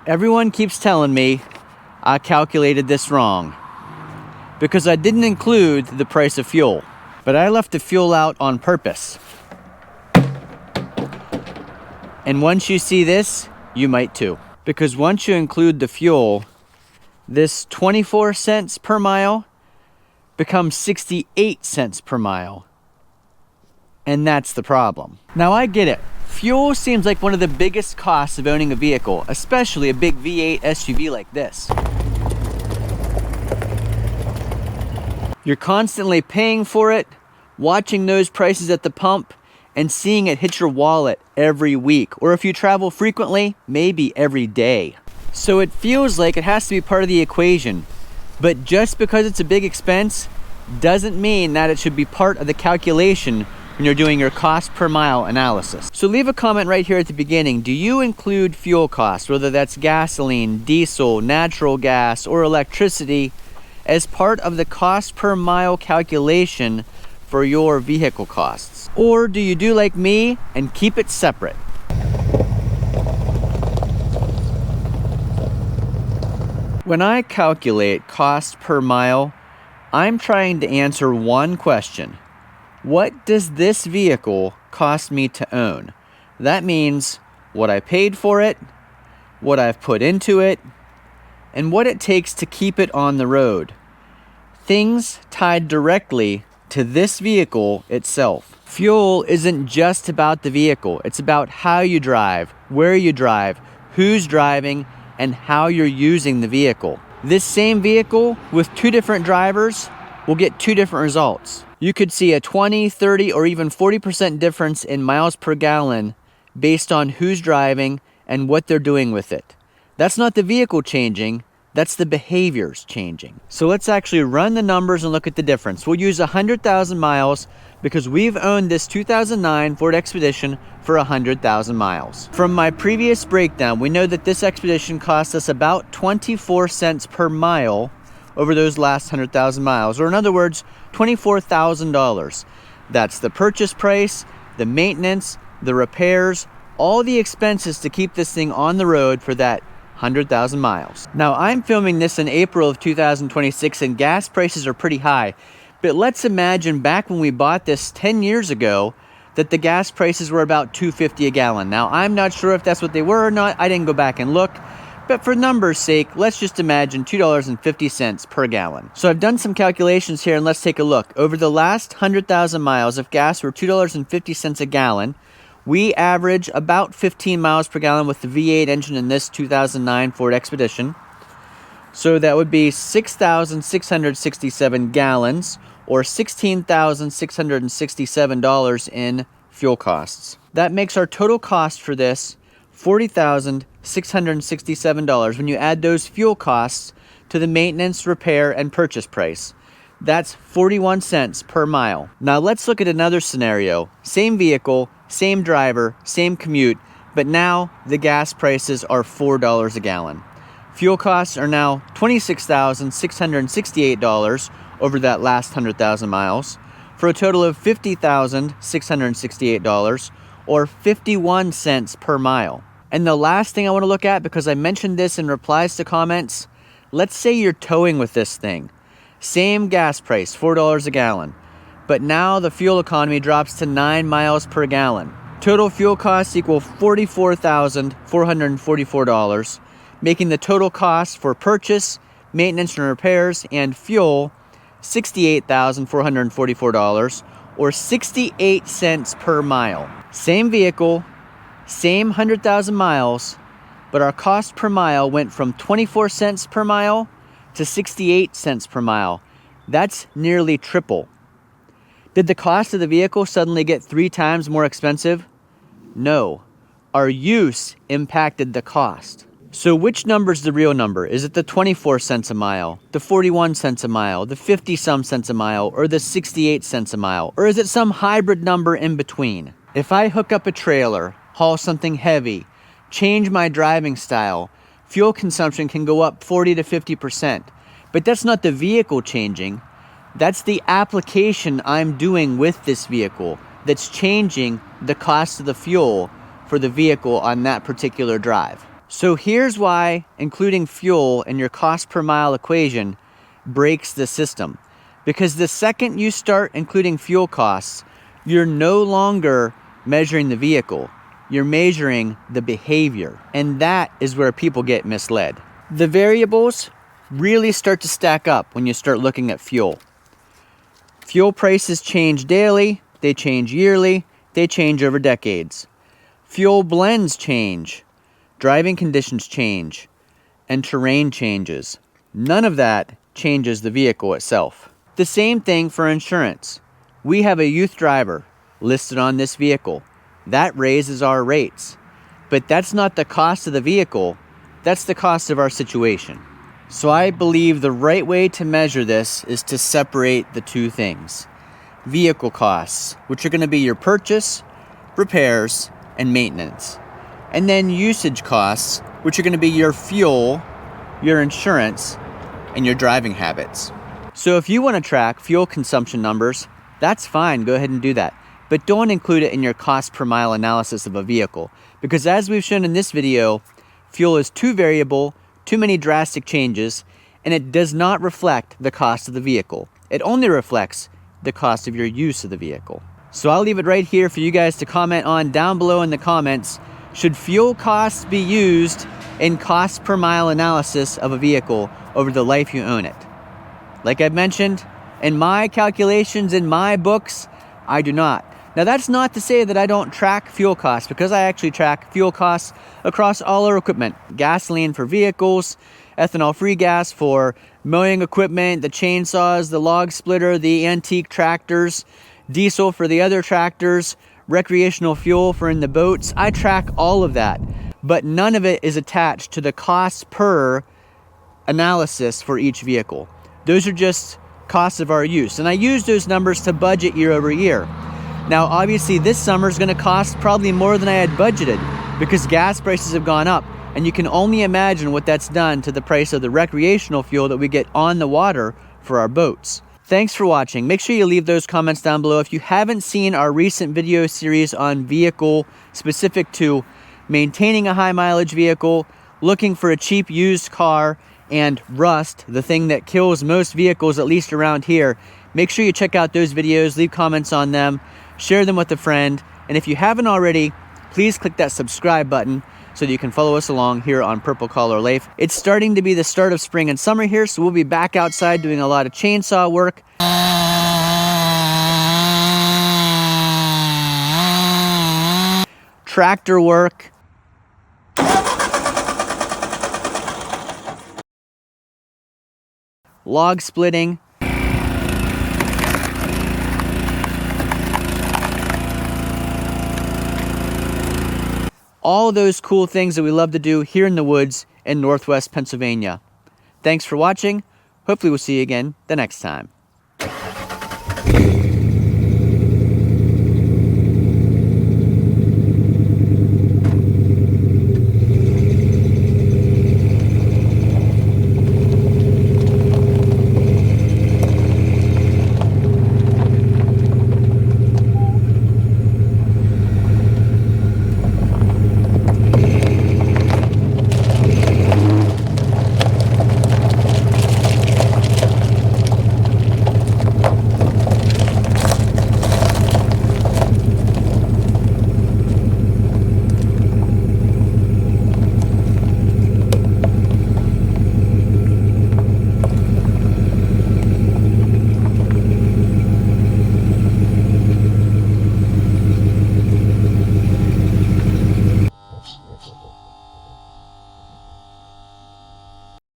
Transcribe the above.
Everyone keeps telling me I calculated this wrong because I didn't include the price of fuel, but I left the fuel out on purpose. And once you see this, you might too. Because once you include the fuel, this 24 cents per mile becomes 68 cents per mile. And that's the problem. Now I get it. Fuel seems like one of the biggest costs of owning a vehicle, especially a big V8 SUV like this. You're constantly paying for it, watching those prices at the pump, and seeing it hit your wallet every week. Or if you travel frequently, maybe every day. So it feels like it has to be part of the equation. But just because it's a big expense doesn't mean that it should be part of the calculation when you're doing your cost per mile analysis. So leave a comment right here at the beginning. Do you include fuel costs, whether that's gasoline, diesel, natural gas, or electricity, as part of the cost per mile calculation for your vehicle costs? Or do you do like me and keep it separate? When I calculate cost per mile, I'm trying to answer one question. What does this vehicle cost me to own? That means what I paid for it, what I've put into it, and what it takes to keep it on the road. Things tied directly to this vehicle itself. Fuel isn't just about the vehicle. It's about how you drive, where you drive, who's driving, and how you're using the vehicle. This same vehicle with two different drivers will get two different results. You could see a 20, 30, or even 40% difference in miles per gallon based on who's driving and what they're doing with it. That's not the vehicle changing, that's the behaviors changing. So let's actually run the numbers and look at the difference. We'll use 100,000 miles because we've owned this 2009 Ford Expedition for 100,000 miles. From my previous breakdown, we know that this Expedition cost us about 24 cents per mile over those last 100,000 miles, or in other words, $24,000. That's the purchase price, the maintenance, the repairs, all the expenses to keep this thing on the road for that 100,000 miles. Now I'm filming this in April of 2026 and gas prices are pretty high, but let's imagine back when we bought this 10 years ago that the gas prices were about $2.50 a gallon. Now I'm not sure if that's what they were or not, I didn't go back and look, but for numbers sake, let's just imagine $2.50 per gallon. So I've done some calculations here and let's take a look. Over the last 100,000 miles, if gas were $2.50 a gallon, we average about 15 miles per gallon with the V8 engine in this 2009 Ford Expedition. So that would be 6,667 gallons or $16,667 in fuel costs. That makes our total cost for this $40,667 when you add those fuel costs to the maintenance, repair, and purchase price. That's 41 cents per mile. Now let's look at another scenario. Same vehicle, same driver, same commute, but now the gas prices are $4 a gallon. Fuel costs are now $26,668 over that last 100,000 miles for a total of $50,668 or 51 cents per mile. And the last thing I want to look at, because I mentioned this in replies to comments, let's say you're towing with this thing. Same gas price, $4 a gallon, but now the fuel economy drops to 9 miles per gallon. Total fuel costs equal $44,444, making the total cost for purchase, maintenance and repairs, and fuel $68,444 or 68 cents per mile. Same vehicle, same 100,000 miles, but our cost per mile went from 24 cents per mile to 68 cents per mile. That's nearly triple. Did the cost of the vehicle suddenly get 3 times more expensive? No. Our use impacted the cost. So which number is the real number? Is it the 24 cents a mile, the 41 cents a mile, the 50-some cents a mile, or the 68 cents a mile? Or is it some hybrid number in between? If I hook up a trailer, haul something heavy, change my driving style, fuel consumption can go up 40 to 50%. But that's not the vehicle changing. That's the application I'm doing with this vehicle that's changing the cost of the fuel for the vehicle on that particular drive. So here's why including fuel in your cost per mile equation breaks the system. Because the second you start including fuel costs, you're no longer measuring the vehicle. You're measuring the behavior. And that is where people get misled. The variables really start to stack up when you start looking at fuel. Fuel prices change daily, they change yearly, they change over decades. Fuel blends change, driving conditions change, and terrain changes. None of that changes the vehicle itself. The same thing for insurance. We have a youth driver listed on this vehicle. That raises our rates. But that's not the cost of the vehicle, that's the cost of our situation. So I believe the right way to measure this is to separate the two things. Vehicle costs, which are going to be your purchase, repairs, and maintenance. And then usage costs, which are going to be your fuel, your insurance, and your driving habits. So if you want to track fuel consumption numbers, that's fine, go ahead and do that. But don't include it in your cost per mile analysis of a vehicle, because as we've shown in this video, fuel is too variable, too many drastic changes, and it does not reflect the cost of the vehicle. It only reflects the cost of your use of the vehicle. So I'll leave it right here for you guys to comment on down below in the comments. Should fuel costs be used in cost per mile analysis of a vehicle over the life you own it? Like I've mentioned, in my calculations, in my books, I do not. Now that's not to say that I don't track fuel costs, because I actually track fuel costs across all our equipment. Gasoline for vehicles, ethanol-free gas for mowing equipment, the chainsaws, the log splitter, the antique tractors, diesel for the other tractors, recreational fuel for in the boats. I track all of that, but none of it is attached to the cost per analysis for each vehicle. Those are just costs of our use, and I use those numbers to budget year over year. Now obviously this summer is going to cost probably more than I had budgeted because gas prices have gone up, and you can only imagine what that's done to the price of the recreational fuel that we get on the water for our boats. Thanks for watching. Make sure you leave those comments down below. If you haven't seen our recent video series on vehicle specific to maintaining a high mileage vehicle, looking for a cheap used car, and rust, the thing that kills most vehicles, at least around here, make sure you check out those videos, leave comments on them, share them with a friend, and if you haven't already, please click that subscribe button so that you can follow us along here on Purple Collar Life. It's starting to be the start of spring and summer here, so we'll be back outside doing a lot of chainsaw work. Tractor work. Log splitting. All those cool things that we love to do here in the woods in Northwest Pennsylvania. Thanks for watching. Hopefully we'll see you again the next time.